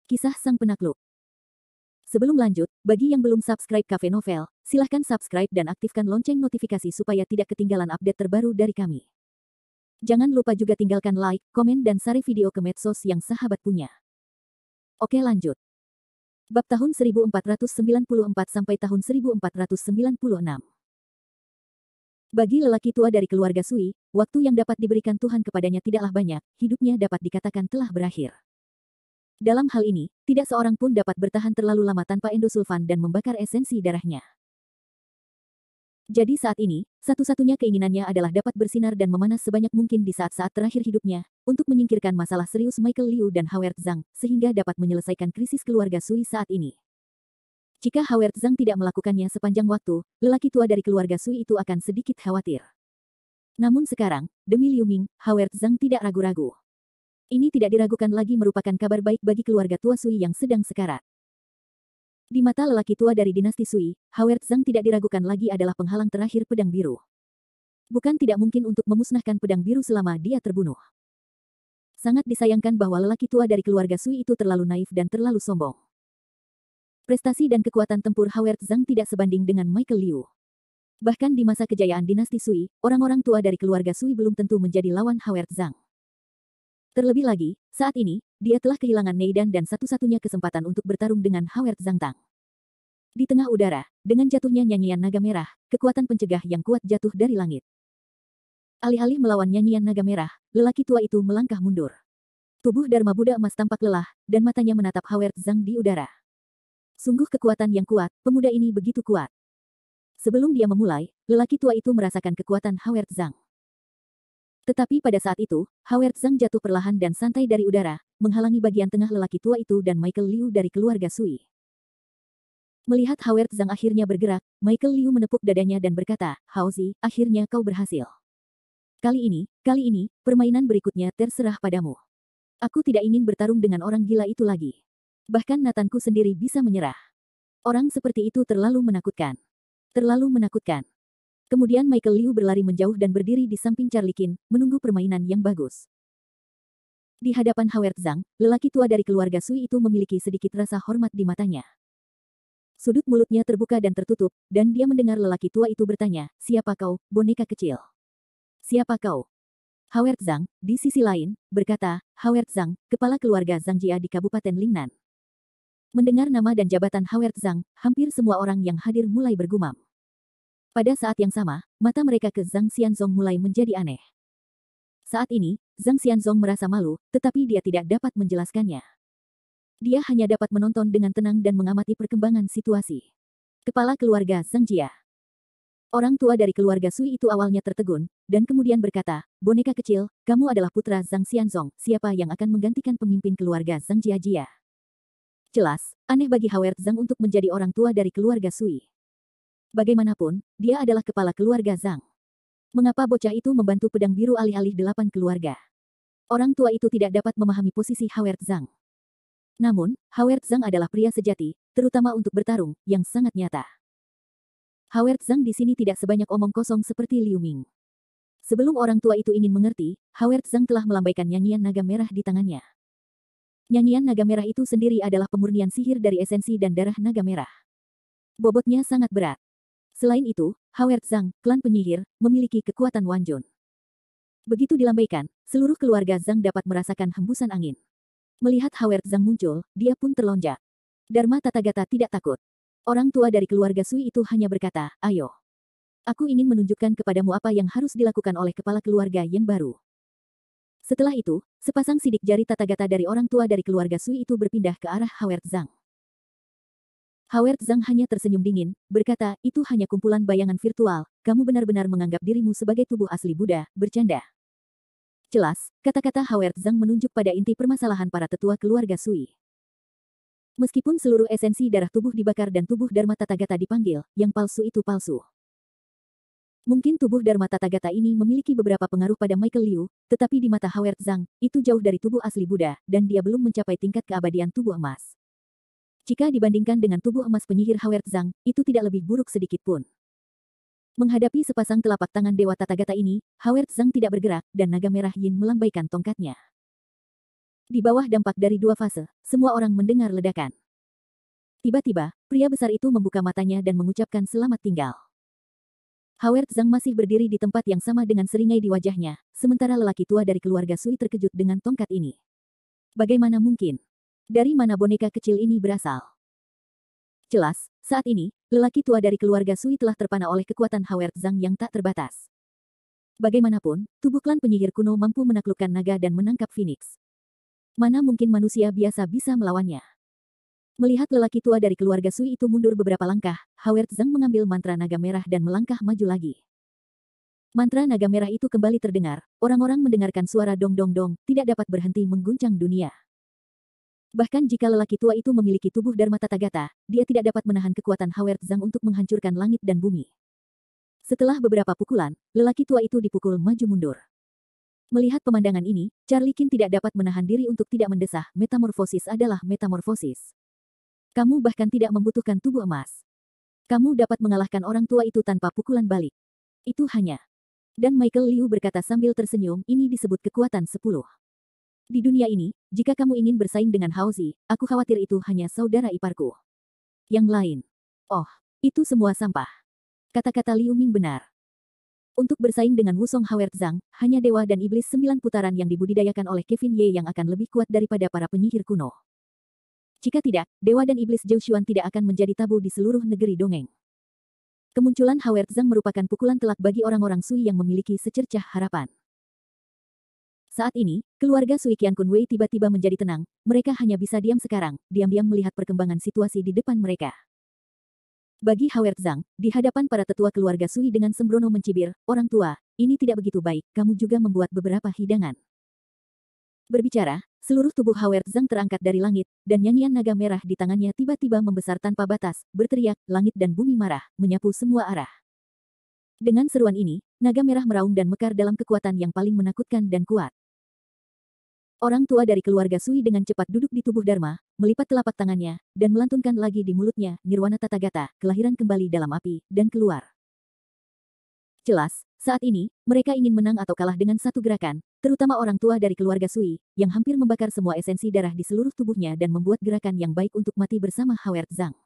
Kisah Sang Penakluk. Sebelum lanjut, bagi yang belum subscribe Cafe Novel, silahkan subscribe dan aktifkan lonceng notifikasi supaya tidak ketinggalan update terbaru dari kami. Jangan lupa juga tinggalkan like, komen dan share video ke medsos yang sahabat punya. Oke lanjut. Bab tahun 1494 sampai tahun 1496. Bagi lelaki tua dari keluarga Sui, waktu yang dapat diberikan Tuhan kepadanya tidaklah banyak, hidupnya dapat dikatakan telah berakhir. Dalam hal ini, tidak seorang pun dapat bertahan terlalu lama tanpa endosulfan dan membakar esensi darahnya. Jadi saat ini, satu-satunya keinginannya adalah dapat bersinar dan memanas sebanyak mungkin di saat-saat terakhir hidupnya, untuk menyingkirkan masalah serius Michael Liu dan Howard Zhang, sehingga dapat menyelesaikan krisis keluarga Sui saat ini. Jika Howard Zhang tidak melakukannya sepanjang waktu, lelaki tua dari keluarga Sui itu akan sedikit khawatir. Namun sekarang, demi Liu Ming, Howard Zhang tidak ragu-ragu. Ini tidak diragukan lagi merupakan kabar baik bagi keluarga tua Sui yang sedang sekarat. Di mata lelaki tua dari dinasti Sui, Howard Zhang tidak diragukan lagi adalah penghalang terakhir pedang biru. Bukan tidak mungkin untuk memusnahkan pedang biru selama dia terbunuh. Sangat disayangkan bahwa lelaki tua dari keluarga Sui itu terlalu naif dan terlalu sombong. Prestasi dan kekuatan tempur Howard Zhang tidak sebanding dengan Michael Liu. Bahkan di masa kejayaan dinasti Sui, orang-orang tua dari keluarga Sui belum tentu menjadi lawan Howard Zhang. Terlebih lagi, saat ini, dia telah kehilangan Neidan dan satu-satunya kesempatan untuk bertarung dengan Howard Zhang Tang. Di tengah udara, dengan jatuhnya nyanyian naga merah, kekuatan pencegah yang kuat jatuh dari langit. Alih-alih melawan nyanyian naga merah, lelaki tua itu melangkah mundur. Tubuh Dharma Buddha emas tampak lelah, dan matanya menatap Howard Zhang di udara. Sungguh kekuatan yang kuat, pemuda ini begitu kuat. Sebelum dia memulai, lelaki tua itu merasakan kekuatan Howard Zhang. Tetapi pada saat itu, Howard Zhang jatuh perlahan dan santai dari udara, menghalangi bagian tengah lelaki tua itu dan Michael Liu dari keluarga Sui. Melihat Howard Zhang akhirnya bergerak, Michael Liu menepuk dadanya dan berkata, "Haozi, akhirnya kau berhasil. Kali ini, permainan berikutnya terserah padamu. Aku tidak ingin bertarung dengan orang gila itu lagi. Bahkan Nathanku sendiri bisa menyerah. Orang seperti itu terlalu menakutkan. Terlalu menakutkan." Kemudian Michael Liu berlari menjauh dan berdiri di samping Charlie Qin, menunggu permainan yang bagus. Di hadapan Howard Zhang, lelaki tua dari keluarga Sui itu memiliki sedikit rasa hormat di matanya. Sudut mulutnya terbuka dan tertutup, dan dia mendengar lelaki tua itu bertanya, "Siapa kau, boneka kecil? Siapa kau?" Howard Zhang, di sisi lain, berkata, "Howard Zhang, kepala keluarga Zhang Jia di Kabupaten Lingnan." Mendengar nama dan jabatan Howard Zhang, hampir semua orang yang hadir mulai bergumam. Pada saat yang sama, mata mereka ke Zhang Xianzong mulai menjadi aneh. Saat ini, Zhang Xianzong merasa malu, tetapi dia tidak dapat menjelaskannya. Dia hanya dapat menonton dengan tenang dan mengamati perkembangan situasi. Kepala keluarga Zhang Jia. Orang tua dari keluarga Sui itu awalnya tertegun, dan kemudian berkata, "Boneka kecil, kamu adalah putra Zhang Xianzong, siapa yang akan menggantikan pemimpin keluarga Zhang Jia?" Jelas, aneh bagi Howard Zhang untuk menjadi orang tua dari keluarga Sui. Bagaimanapun, dia adalah kepala keluarga Zhang. Mengapa bocah itu membantu pedang biru alih-alih 8 keluarga? Orang tua itu tidak dapat memahami posisi Howard Zhang. Namun, Howard Zhang adalah pria sejati, terutama untuk bertarung, yang sangat nyata. Howard Zhang di sini tidak sebanyak omong kosong seperti Liu Ming. Sebelum orang tua itu ingin mengerti, Howard Zhang telah melambaikan nyanyian naga merah di tangannya. Nyanyian naga merah itu sendiri adalah pemurnian sihir dari esensi dan darah naga merah. Bobotnya sangat berat. Selain itu, Howard Zhang, klan penyihir, memiliki kekuatan Wanjun. Begitu dilambaikan, seluruh keluarga Zhang dapat merasakan hembusan angin. Melihat Howard Zhang muncul, dia pun terlonjak. Dharma Tathagata tidak takut. Orang tua dari keluarga Sui itu hanya berkata, "Ayo. Aku ingin menunjukkan kepadamu apa yang harus dilakukan oleh kepala keluarga yang baru." Setelah itu, sepasang sidik jari Tathagata dari orang tua dari keluarga Sui itu berpindah ke arah Howard Zhang. Howard Zhang hanya tersenyum dingin, berkata, "Itu hanya kumpulan bayangan virtual, kamu benar-benar menganggap dirimu sebagai tubuh asli Buddha, bercanda." Jelas, kata-kata Howard Zhang menunjuk pada inti permasalahan para tetua keluarga Sui. Meskipun seluruh esensi darah tubuh dibakar dan tubuh Dharma Tathagata dipanggil, yang palsu itu palsu. Mungkin tubuh Dharma Tathagata ini memiliki beberapa pengaruh pada Michael Liu, tetapi di mata Howard Zhang, itu jauh dari tubuh asli Buddha, dan dia belum mencapai tingkat keabadian tubuh emas. Jika dibandingkan dengan tubuh emas penyihir Howard Zhang, itu tidak lebih buruk sedikit pun. Menghadapi sepasang telapak tangan Dewa Tathagata ini, Howard Zhang tidak bergerak, dan naga merah Yin melambaikan tongkatnya. Di bawah dampak dari dua fase, semua orang mendengar ledakan. Tiba-tiba, pria besar itu membuka matanya dan mengucapkan selamat tinggal. Howard Zhang masih berdiri di tempat yang sama dengan seringai di wajahnya, sementara lelaki tua dari keluarga Sui terkejut dengan tongkat ini. Bagaimana mungkin? Dari mana boneka kecil ini berasal? Jelas, saat ini, lelaki tua dari keluarga Sui telah terpana oleh kekuatan Howard Zhang yang tak terbatas. Bagaimanapun, tubuh klan penyihir kuno mampu menaklukkan naga dan menangkap Phoenix. Mana mungkin manusia biasa bisa melawannya? Melihat lelaki tua dari keluarga Sui itu mundur beberapa langkah, Howard Zhang mengambil mantra naga merah dan melangkah maju lagi. Mantra naga merah itu kembali terdengar, orang-orang mendengarkan suara dong-dong-dong, tidak dapat berhenti mengguncang dunia. Bahkan jika lelaki tua itu memiliki tubuh Dharma Tathagata, dia tidak dapat menahan kekuatan Howard Zhang untuk menghancurkan langit dan bumi. Setelah beberapa pukulan, lelaki tua itu dipukul maju mundur. Melihat pemandangan ini, Charlie Qin tidak dapat menahan diri untuk tidak mendesah, metamorfosis adalah metamorfosis. Kamu bahkan tidak membutuhkan tubuh emas. Kamu dapat mengalahkan orang tua itu tanpa pukulan balik. Itu hanya. Dan Michael Liu berkata sambil tersenyum, ini disebut kekuatan 10. Di dunia ini, jika kamu ingin bersaing dengan Haozi, aku khawatir itu hanya saudara iparku. Yang lain. Oh, itu semua sampah. Kata-kata Liu Ming benar. Untuk bersaing dengan Wusong Howard Zhang, hanya dewa dan iblis 9 putaran yang dibudidayakan oleh Kevin Ye yang akan lebih kuat daripada para penyihir kuno. Jika tidak, dewa dan iblis Zhou Xuan tidak akan menjadi tabu di seluruh negeri dongeng. Kemunculan Howard Zhang merupakan pukulan telak bagi orang-orang Sui yang memiliki secercah harapan. Saat ini, keluarga Sui Qiankun Wei tiba-tiba menjadi tenang, mereka hanya bisa diam sekarang, diam-diam melihat perkembangan situasi di depan mereka. Bagi Howard Zhang, di hadapan para tetua keluarga Sui dengan sembrono mencibir, orang tua, ini tidak begitu baik, kamu juga membuat beberapa hidangan. Berbicara, seluruh tubuh Howard Zhang terangkat dari langit, dan nyanyian naga merah di tangannya tiba-tiba membesar tanpa batas, berteriak, langit dan bumi marah, menyapu semua arah. Dengan seruan ini, naga merah meraung dan mekar dalam kekuatan yang paling menakutkan dan kuat. Orang tua dari keluarga Sui dengan cepat duduk di tubuh Dharma, melipat telapak tangannya, dan melantunkan lagi di mulutnya, Nirwana Tathagata, kelahiran kembali dalam api, dan keluar. Jelas, saat ini, mereka ingin menang atau kalah dengan satu gerakan, terutama orang tua dari keluarga Sui, yang hampir membakar semua esensi darah di seluruh tubuhnya dan membuat gerakan yang baik untuk mati bersama Howard Zhang.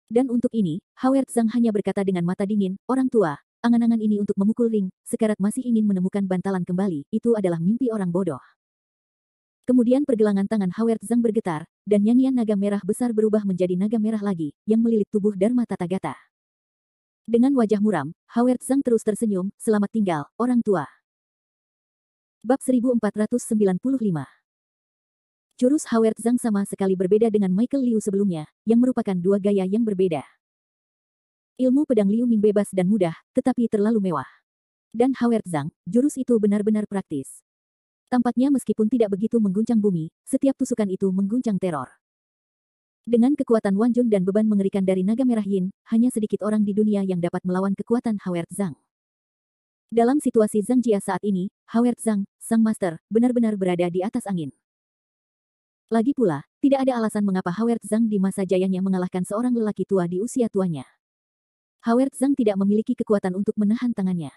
Dan untuk ini, Howard Zhang hanya berkata dengan mata dingin, orang tua, angan-angan ini untuk memukul ring, sekarat masih ingin menemukan bantalan kembali, itu adalah mimpi orang bodoh. Kemudian pergelangan tangan Howard Zhang bergetar, dan nyanyian naga merah besar berubah menjadi naga merah lagi, yang melilit tubuh Dharma Tathagata. Dengan wajah muram, Howard Zhang terus tersenyum, selamat tinggal, orang tua. Bab 1495. Jurus Howard Zhang sama sekali berbeda dengan Michael Liu sebelumnya, yang merupakan dua gaya yang berbeda. Ilmu pedang Liu Ming bebas dan mudah, tetapi terlalu mewah. Dan Howard Zhang, jurus itu benar-benar praktis. Tampaknya meskipun tidak begitu mengguncang bumi, setiap tusukan itu mengguncang teror. Dengan kekuatan Wan Jun dan beban mengerikan dari naga merah Yin, hanya sedikit orang di dunia yang dapat melawan kekuatan Howard Zhang. Dalam situasi Zhang Jia saat ini, Howard Zhang, sang master, benar-benar berada di atas angin. Lagi pula, tidak ada alasan mengapa Howard Zhang di masa jayanya mengalahkan seorang lelaki tua di usia tuanya. Howard Zhang tidak memiliki kekuatan untuk menahan tangannya.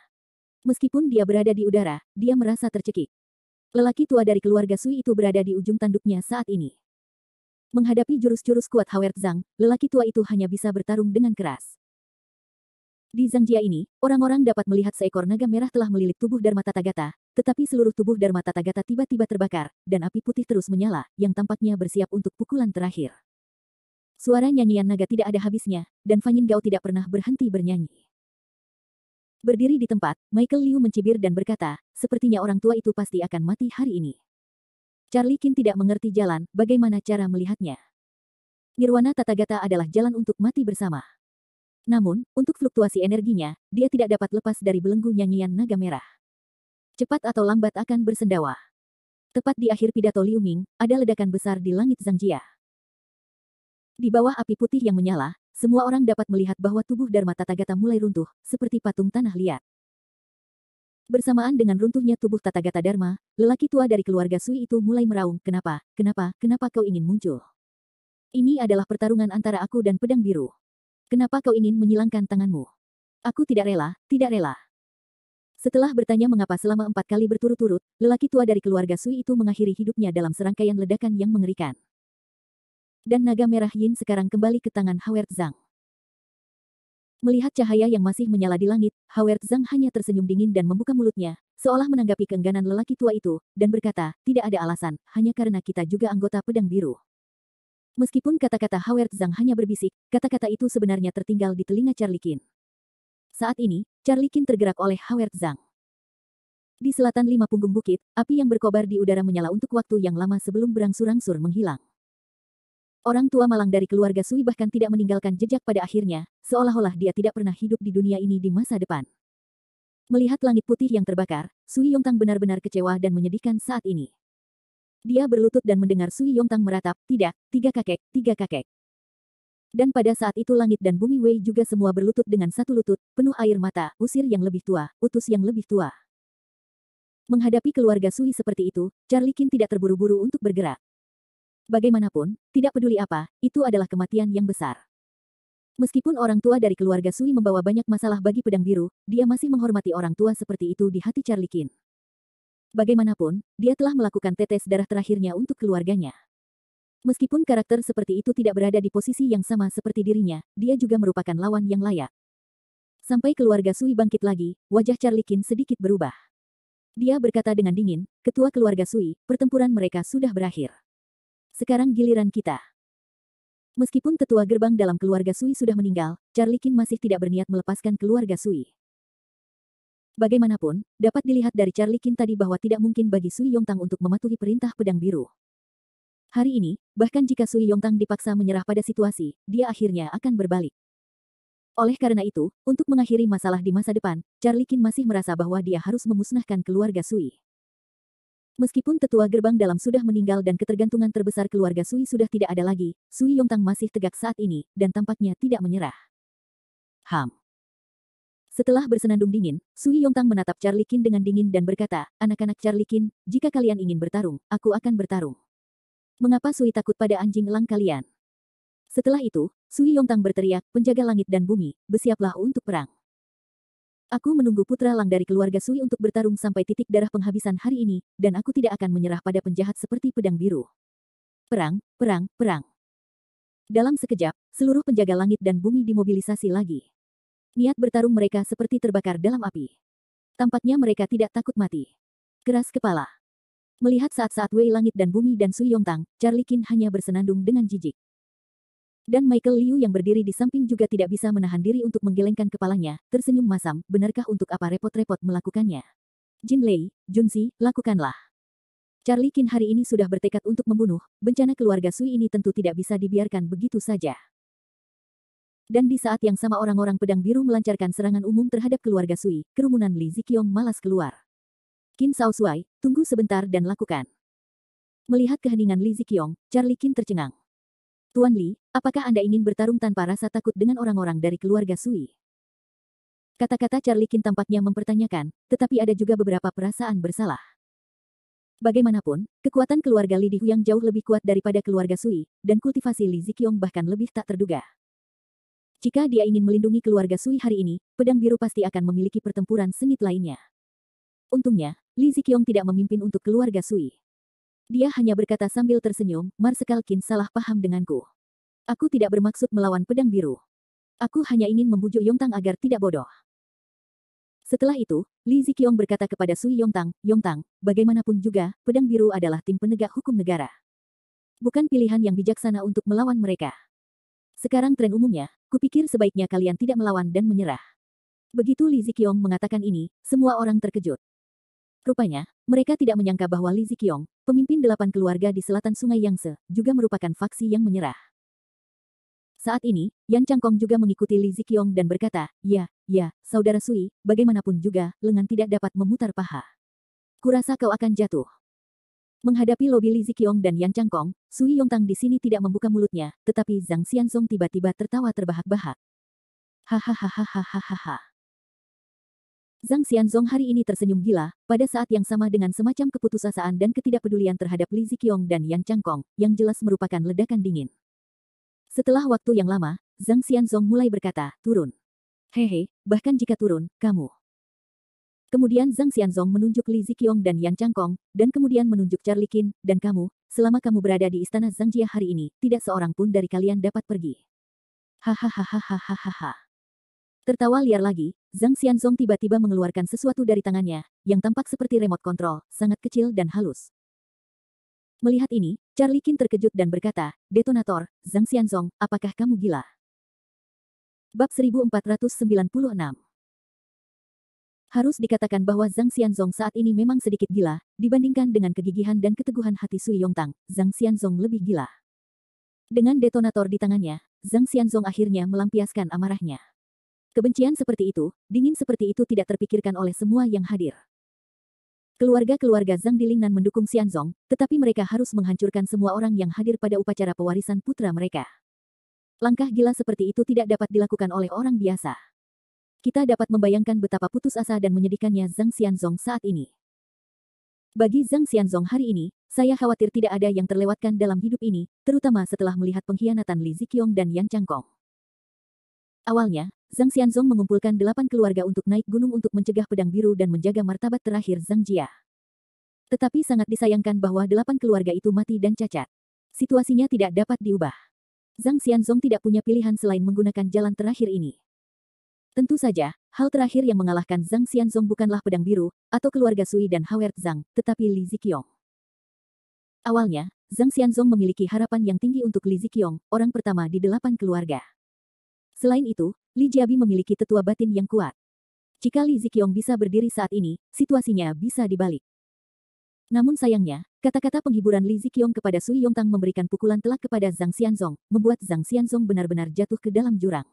Meskipun dia berada di udara, dia merasa tercekik. Lelaki tua dari keluarga Sui itu berada di ujung tanduknya saat ini. Menghadapi jurus-jurus kuat Howard Zhang, lelaki tua itu hanya bisa bertarung dengan keras. Di Zangjia ini, orang-orang dapat melihat seekor naga merah telah melilit tubuh Dharma Tathagata, tetapi seluruh tubuh Dharma Tathagata tiba-tiba terbakar, dan api putih terus menyala, yang tampaknya bersiap untuk pukulan terakhir. Suara nyanyian naga tidak ada habisnya, dan Fan Yin Gao tidak pernah berhenti bernyanyi. Berdiri di tempat, Michael Liu mencibir dan berkata, sepertinya orang tua itu pasti akan mati hari ini. Charlie Qin tidak mengerti jalan, bagaimana cara melihatnya. Nirwana Tathagata adalah jalan untuk mati bersama. Namun, untuk fluktuasi energinya, dia tidak dapat lepas dari belenggu nyanyian naga merah. Cepat atau lambat akan bersendawa. Tepat di akhir pidato Liu Ming, ada ledakan besar di langit Zangjia. Di bawah api putih yang menyala, semua orang dapat melihat bahwa tubuh Dharma Tathagata mulai runtuh, seperti patung tanah liat. Bersamaan dengan runtuhnya tubuh Tathagata Dharma, lelaki tua dari keluarga Sui itu mulai meraung, kenapa kau ingin muncul? Ini adalah pertarungan antara aku dan pedang biru. Kenapa kau ingin menyilangkan tanganmu? Aku tidak rela, tidak rela. Setelah bertanya mengapa selama 4 kali berturut-turut, lelaki tua dari keluarga Sui itu mengakhiri hidupnya dalam serangkaian ledakan yang mengerikan. Dan naga merah Yin sekarang kembali ke tangan Howard Zhang. Melihat cahaya yang masih menyala di langit, Howard Zhang hanya tersenyum dingin dan membuka mulutnya, seolah menanggapi keengganan lelaki tua itu, dan berkata, tidak ada alasan, hanya karena kita juga anggota Pedang Biru. Meskipun kata-kata Howard Zhang hanya berbisik, kata-kata itu sebenarnya tertinggal di telinga Charlie Qin. Saat ini, Charlie Qin tergerak oleh Howard Zhang. Di selatan 5 punggung bukit, api yang berkobar di udara menyala untuk waktu yang lama sebelum berangsur-angsur menghilang. Orang tua malang dari keluarga Sui bahkan tidak meninggalkan jejak pada akhirnya, seolah-olah dia tidak pernah hidup di dunia ini di masa depan. Melihat langit putih yang terbakar, Sui Yongtang benar-benar kecewa dan menyedihkan saat ini. Dia berlutut dan mendengar Sui Yongtang meratap, tidak, 3 kakek, 3 kakek. Dan pada saat itu langit dan bumi Wei juga semua berlutut dengan satu lutut, penuh air mata, usir yang lebih tua, utus yang lebih tua. Menghadapi keluarga Sui seperti itu, Charlie Qin tidak terburu-buru untuk bergerak. Bagaimanapun, tidak peduli apa, itu adalah kematian yang besar. Meskipun orang tua dari keluarga Sui membawa banyak masalah bagi Pedang Biru, dia masih menghormati orang tua seperti itu di hati Charlie Qin. Bagaimanapun, dia telah melakukan tetes darah terakhirnya untuk keluarganya. Meskipun karakter seperti itu tidak berada di posisi yang sama seperti dirinya, dia juga merupakan lawan yang layak. Sampai keluarga Sui bangkit lagi, wajah Charlie Qin sedikit berubah. Dia berkata dengan dingin, ketua keluarga Sui, pertempuran mereka sudah berakhir. Sekarang giliran kita. Meskipun tetua gerbang dalam keluarga Sui sudah meninggal, Charlie Qin masih tidak berniat melepaskan keluarga Sui. Bagaimanapun, dapat dilihat dari Charlie Qin tadi bahwa tidak mungkin bagi Sui Yongtang untuk mematuhi perintah Pedang Biru. Hari ini, bahkan jika Sui Yongtang dipaksa menyerah pada situasi, dia akhirnya akan berbalik. Oleh karena itu, untuk mengakhiri masalah di masa depan, Charlie Qin masih merasa bahwa dia harus memusnahkan keluarga Sui. Meskipun tetua gerbang dalam sudah meninggal dan ketergantungan terbesar keluarga Sui sudah tidak ada lagi, Sui Yongtang masih tegak saat ini, dan tampaknya tidak menyerah. Setelah bersenandung dingin, Sui Yongtang menatap Charlie Qin dengan dingin dan berkata, anak-anak Charlie Qin, jika kalian ingin bertarung, aku akan bertarung. Mengapa Sui takut pada anjing elang kalian? Setelah itu, Sui Yongtang berteriak, penjaga langit dan bumi, bersiaplah untuk perang. Aku menunggu putra Lang dari keluarga Sui untuk bertarung sampai titik darah penghabisan hari ini, dan aku tidak akan menyerah pada penjahat seperti Pedang Biru. Perang, perang, perang. Dalam sekejap, seluruh penjaga langit dan bumi dimobilisasi lagi. Niat bertarung mereka seperti terbakar dalam api. Tampaknya mereka tidak takut mati. Keras kepala. Melihat saat-saat Wei Langit dan Bumi dan Sui Yongtang, Charlie Qin hanya bersenandung dengan jijik. Dan Michael Liu yang berdiri di samping juga tidak bisa menahan diri untuk menggelengkan kepalanya, tersenyum masam, benarkah untuk apa repot-repot melakukannya? Jin Lei, Junzi, lakukanlah. Charlie Qin hari ini sudah bertekad untuk membunuh, bencana keluarga Sui ini tentu tidak bisa dibiarkan begitu saja. Dan di saat yang sama orang-orang Pedang Biru melancarkan serangan umum terhadap keluarga Sui, kerumunan Li Ziqiong malas keluar. Qin Shaoxuai, tunggu sebentar dan lakukan. Melihat keheningan Li Ziqiong, Charlie Qin tercengang. Tuan Li, apakah Anda ingin bertarung tanpa rasa takut dengan orang-orang dari keluarga Sui? Kata-kata Charlie Qin tampaknya mempertanyakan, tetapi ada juga beberapa perasaan bersalah. Bagaimanapun, kekuatan keluarga Li Dihuyang jauh lebih kuat daripada keluarga Sui, dan kultivasi Li Ziqiong bahkan lebih tak terduga. Jika dia ingin melindungi keluarga Sui hari ini, Pedang Biru pasti akan memiliki pertempuran sengit lainnya. Untungnya, Li Ziqiong tidak memimpin untuk keluarga Sui. Dia hanya berkata sambil tersenyum, Marsekal Qin salah paham denganku. Aku tidak bermaksud melawan Pedang Biru. Aku hanya ingin membujuk Yongtang agar tidak bodoh. Setelah itu, Li Ziqiong berkata kepada Sui Yongtang, Yongtang, bagaimanapun juga, Pedang Biru adalah tim penegak hukum negara. Bukan pilihan yang bijaksana untuk melawan mereka. Sekarang tren umumnya, kupikir sebaiknya kalian tidak melawan dan menyerah. Begitu Li Ziqiong mengatakan ini, semua orang terkejut. Rupanya, mereka tidak menyangka bahwa Li Ziqiong, pemimpin 8 keluarga di selatan Sungai Yangtze, juga merupakan faksi yang menyerah. Saat ini, Yan Changkong juga mengikuti Li Ziqiong dan berkata, ya, saudara Sui, bagaimanapun juga, lengan tidak dapat memutar paha. Kurasa kau akan jatuh. Menghadapi lobi Li Ziqiong dan Yan Changkong, Sui Yongtang di sini tidak membuka mulutnya, tetapi Zhang Xianzong tiba-tiba tertawa terbahak-bahak. Hahaha. Zhang Xianzong hari ini tersenyum gila, pada saat yang sama dengan semacam keputusasaan dan ketidakpedulian terhadap Li Ziqiong dan Yan Changkong, yang jelas merupakan ledakan dingin. Setelah waktu yang lama, Zhang Xianzong mulai berkata, turun. Hehe, bahkan jika turun, kamu Kemudian Zhang Xianzong menunjuk Li Ziqiong dan Yan Changkong, dan kemudian menunjuk Charlie Qin, dan kamu, selama kamu berada di istana Zangjia hari ini, tidak seorang pun dari kalian dapat pergi. Hahaha. Tertawa liar lagi, Zhang Xianzong tiba-tiba mengeluarkan sesuatu dari tangannya, yang tampak seperti remote control, sangat kecil dan halus. Melihat ini, Charlie Qin terkejut dan berkata, "Detonator, Zhang Xianzong, apakah kamu gila?" Bab 1496. Harus dikatakan bahwa Zhang Xianzong saat ini memang sedikit gila, dibandingkan dengan kegigihan dan keteguhan hati Sui Yongtang, Zhang Xianzong lebih gila. Dengan detonator di tangannya, Zhang Xianzong akhirnya melampiaskan amarahnya. Kebencian seperti itu, dingin seperti itu tidak terpikirkan oleh semua yang hadir. Keluarga-keluarga Zhang di Lingnan mendukung Xianzong, tetapi mereka harus menghancurkan semua orang yang hadir pada upacara pewarisan putra mereka. Langkah gila seperti itu tidak dapat dilakukan oleh orang biasa. Kita dapat membayangkan betapa putus asa dan menyedihkannya Zhang Xianzong saat ini. Bagi Zhang Xianzong hari ini, saya khawatir tidak ada yang terlewatkan dalam hidup ini, terutama setelah melihat pengkhianatan Li Ziqiong dan Yan Changkong. Awalnya, Zhang Xianzong mengumpulkan 8 keluarga untuk naik gunung untuk mencegah pedang biru dan menjaga martabat terakhir Zhang Jia. Tetapi sangat disayangkan bahwa 8 keluarga itu mati dan cacat. Situasinya tidak dapat diubah. Zhang Xianzong tidak punya pilihan selain menggunakan jalan terakhir ini. Tentu saja, hal terakhir yang mengalahkan Zhang Xianzong bukanlah pedang biru, atau keluarga Sui dan Howard Zhang, tetapi Li Ziqiong. Awalnya, Zhang Xianzong memiliki harapan yang tinggi untuk Li Ziqiong, orang pertama di 8 keluarga. Selain itu, Li Jiabi memiliki tetua batin yang kuat. Jika Li Ziqiong bisa berdiri saat ini, situasinya bisa dibalik. Namun sayangnya, kata-kata penghiburan Li Ziqiong kepada Sui Yongtang memberikan pukulan telak kepada Zhang Xianzong, membuat Zhang Xianzong benar-benar jatuh ke dalam jurang.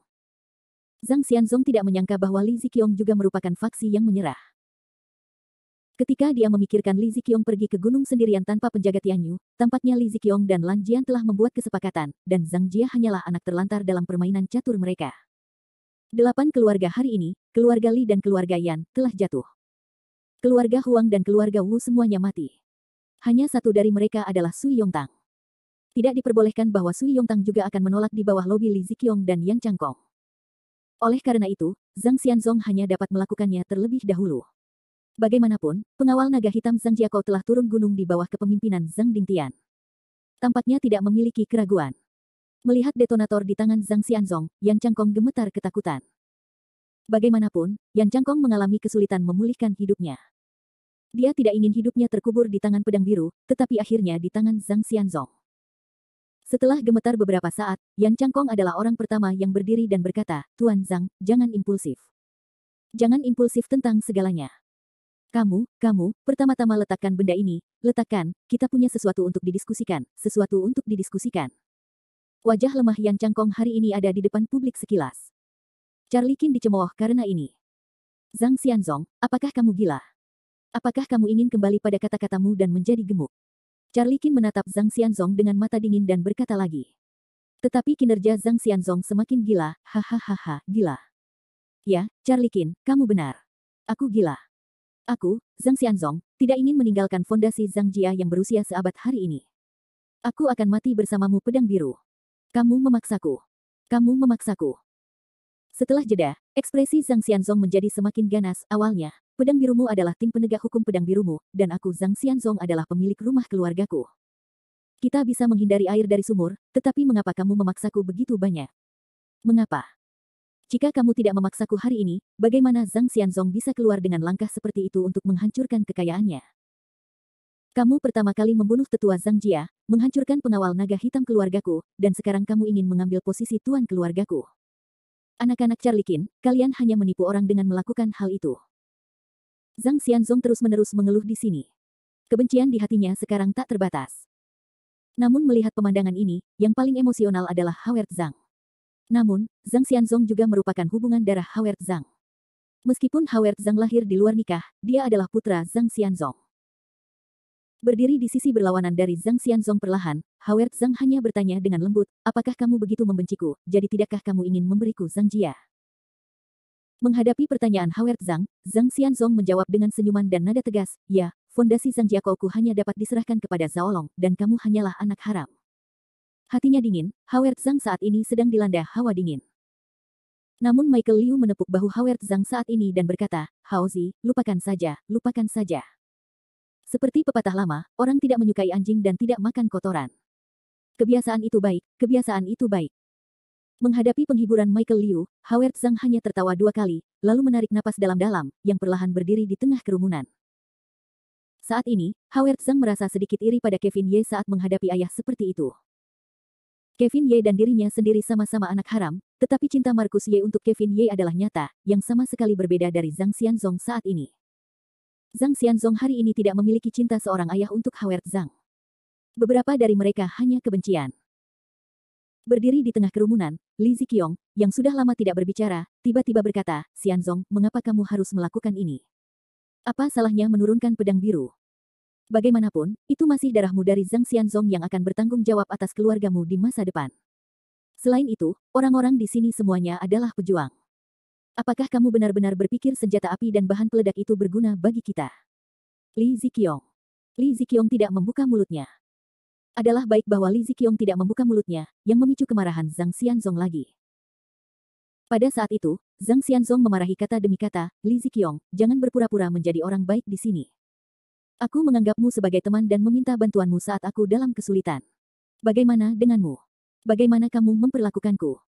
Zhang Xianzong tidak menyangka bahwa Li Ziqiong juga merupakan faksi yang menyerah. Ketika dia memikirkan Li Ziqiong pergi ke gunung sendirian tanpa penjaga Tianyu, tampaknya Li Ziqiong dan Lan Jian telah membuat kesepakatan, dan Zhang Jia hanyalah anak terlantar dalam permainan catur mereka. 8 keluarga hari ini, keluarga Li dan keluarga Yan, telah jatuh. Keluarga Huang dan keluarga Wu semuanya mati. Hanya satu dari mereka adalah Sui Yongtang. Tidak diperbolehkan bahwa Sui Yongtang juga akan menolak di bawah lobi Li Ziqiong dan Yan Changkong. Oleh karena itu, Zhang Xianzong hanya dapat melakukannya terlebih dahulu. Bagaimanapun, pengawal naga hitam Zhang Jiakou telah turun gunung di bawah kepemimpinan Zhang Dingtian. Tampaknya tidak memiliki keraguan. Melihat detonator di tangan Zhang Xianzong, Yan Changkong gemetar ketakutan. Bagaimanapun, Yan Changkong mengalami kesulitan memulihkan hidupnya. Dia tidak ingin hidupnya terkubur di tangan pedang biru, tetapi akhirnya di tangan Zhang Xianzong. Setelah gemetar beberapa saat, Yan Changkong adalah orang pertama yang berdiri dan berkata, "Tuan Zhang, jangan impulsif. Jangan impulsif tentang segalanya. Kamu, pertama-tama letakkan benda ini, letakkan, kita punya sesuatu untuk didiskusikan, sesuatu untuk didiskusikan." Wajah lemah Yan Changkong hari ini ada di depan publik sekilas. Charlie Qin dicemooh karena ini. "Zhang Xianzong, apakah kamu gila? Apakah kamu ingin kembali pada kata-katamu dan menjadi gemuk?" Charlie Qin menatap Zhang Xianzong dengan mata dingin dan berkata lagi. Tetapi kinerja Zhang Xianzong semakin gila, hahaha, gila. "Ya, Charlie Qin, kamu benar. Aku gila. Aku, Zhang Xianzong, tidak ingin meninggalkan fondasi Zhang Jia yang berusia seabad hari ini. Aku akan mati bersamamu pedang biru. Kamu memaksaku. Kamu memaksaku." Setelah jeda, ekspresi Zhang Xianzong menjadi semakin ganas. "Awalnya, pedang birumu adalah tim penegak hukum pedang birumu, dan aku Zhang Xianzong adalah pemilik rumah keluargaku. Kita bisa menghindari air dari sumur, tetapi mengapa kamu memaksaku begitu banyak? Mengapa? Jika kamu tidak memaksaku hari ini, bagaimana Zhang Xianzong bisa keluar dengan langkah seperti itu untuk menghancurkan kekayaannya? Kamu pertama kali membunuh tetua Zhang Jia, menghancurkan pengawal naga hitam keluargaku, dan sekarang kamu ingin mengambil posisi tuan keluargaku. Anak-anak Charlie Qin, kalian hanya menipu orang dengan melakukan hal itu." Zhang Xianzong terus-menerus mengeluh di sini. Kebencian di hatinya sekarang tak terbatas. Namun melihat pemandangan ini, yang paling emosional adalah Howard Zhang. Namun, Zhang Xianzong juga merupakan hubungan darah Howard Zhang. Meskipun Howard Zhang lahir di luar nikah, dia adalah putra Zhang Xianzong. Berdiri di sisi berlawanan dari Zhang Xianzong perlahan, Howard Zhang hanya bertanya dengan lembut, "Apakah kamu begitu membenciku, jadi tidakkah kamu ingin memberiku Zhang Jia?" Menghadapi pertanyaan Howard Zhang, Zhang Xianzong menjawab dengan senyuman dan nada tegas, "Ya, fondasi Zhang Jiakouku hanya dapat diserahkan kepada Zhaolong, dan kamu hanyalah anak haram." Hatinya dingin, Howard Zhang saat ini sedang dilanda hawa dingin. Namun Michael Liu menepuk bahu Howard Zhang saat ini dan berkata, Haozi, lupakan saja, lupakan saja. Seperti pepatah lama, orang tidak menyukai anjing dan tidak makan kotoran. Kebiasaan itu baik, kebiasaan itu baik. Menghadapi penghiburan Michael Liu, Howard Zhang hanya tertawa 2 kali, lalu menarik napas dalam-dalam, yang perlahan berdiri di tengah kerumunan. Saat ini, Howard Zhang merasa sedikit iri pada Kevin Ye saat menghadapi ayah seperti itu. Kevin Ye dan dirinya sendiri sama-sama anak haram, tetapi cinta Marcus Ye untuk Kevin Ye adalah nyata, yang sama sekali berbeda dari Zhang Xianzong saat ini. Zhang Xianzong hari ini tidak memiliki cinta seorang ayah untuk Howard Zhang. Beberapa dari mereka hanya kebencian. Berdiri di tengah kerumunan, Li Ziqiong, yang sudah lama tidak berbicara, tiba-tiba berkata, Xianzong, mengapa kamu harus melakukan ini? Apa salahnya menurunkan pedang biru? Bagaimanapun, itu masih darahmu dari Zhang Xianzong yang akan bertanggung jawab atas keluargamu di masa depan. Selain itu, orang-orang di sini semuanya adalah pejuang. Apakah kamu benar-benar berpikir senjata api dan bahan peledak itu berguna bagi kita? Li Ziqiong. Li Ziqiong tidak membuka mulutnya. Adalah baik bahwa Li Ziqiong tidak membuka mulutnya, yang memicu kemarahan Zhang Xianzong lagi. Pada saat itu, Zhang Xianzong memarahi kata demi kata, Li Ziqiong, jangan berpura-pura menjadi orang baik di sini. Aku menganggapmu sebagai teman dan meminta bantuanmu saat aku dalam kesulitan. Bagaimana denganmu? Bagaimana kamu memperlakukanku?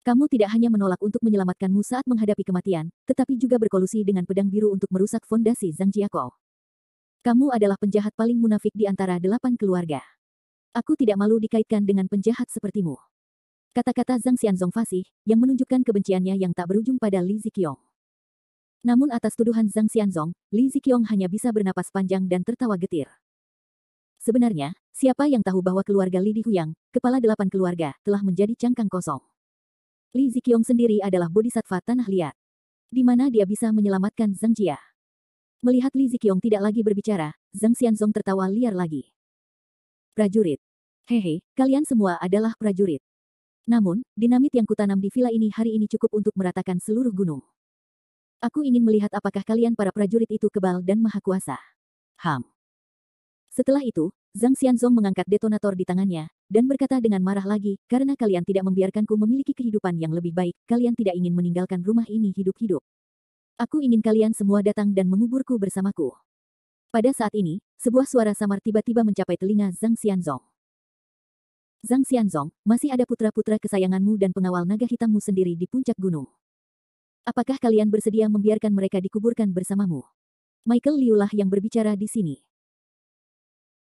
Kamu tidak hanya menolak untuk menyelamatkanmu saat menghadapi kematian, tetapi juga berkolusi dengan pedang biru untuk merusak fondasi Zhang Jiakou. Kamu adalah penjahat paling munafik di antara 8 keluarga. Aku tidak malu dikaitkan dengan penjahat sepertimu. Kata-kata Zhang Xianzong fasih, yang menunjukkan kebenciannya yang tak berujung pada Li Ziqiong. Namun atas tuduhan Zhang Xianzong, Li Ziqiong hanya bisa bernapas panjang dan tertawa getir. Sebenarnya, siapa yang tahu bahwa keluarga Li Dihuyang, kepala 8 keluarga, telah menjadi cangkang kosong. Li Ziqiong sendiri adalah bodhisattva tanah liat. Di mana dia bisa menyelamatkan Zhang Jia? Melihat Li Ziqiong tidak lagi berbicara, Zhang Xianzong tertawa liar lagi. Prajurit. Hehe, kalian semua adalah prajurit. Namun, dinamit yang kutanam di villa ini hari ini cukup untuk meratakan seluruh gunung. Aku ingin melihat apakah kalian para prajurit itu kebal dan maha kuasa. Setelah itu, Zhang Xianzong mengangkat detonator di tangannya, dan berkata dengan marah lagi, karena kalian tidak membiarkanku memiliki kehidupan yang lebih baik, kalian tidak ingin meninggalkan rumah ini hidup-hidup. Aku ingin kalian semua datang dan menguburku bersamaku. Pada saat ini, sebuah suara samar tiba-tiba mencapai telinga Zhang Xianzong. Zhang Xianzong, masih ada putra-putra kesayanganmu dan pengawal naga hitammu sendiri di puncak gunung. Apakah kalian bersedia membiarkan mereka dikuburkan bersamamu? Michael Liu lah yang berbicara di sini.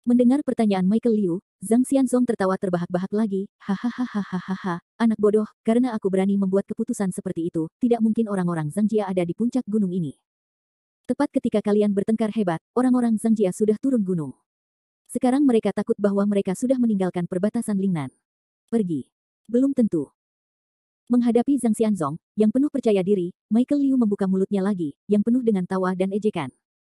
Mendengar pertanyaan Michael Liu, Zhang Xianzong tertawa terbahak-bahak lagi, hahaha, anak bodoh, karena aku berani membuat keputusan seperti itu, tidak mungkin orang-orang Zhang Jia ada di puncak gunung ini. Tepat ketika kalian bertengkar hebat, orang-orang Zhang Jia sudah turun gunung. Sekarang mereka takut bahwa mereka sudah meninggalkan perbatasan Lingnan. Pergi. Belum tentu. Menghadapi Zhang Xianzong, yang penuh percaya diri, Michael Liu membuka mulutnya lagi, yang penuh dengan tawa dan ejekan.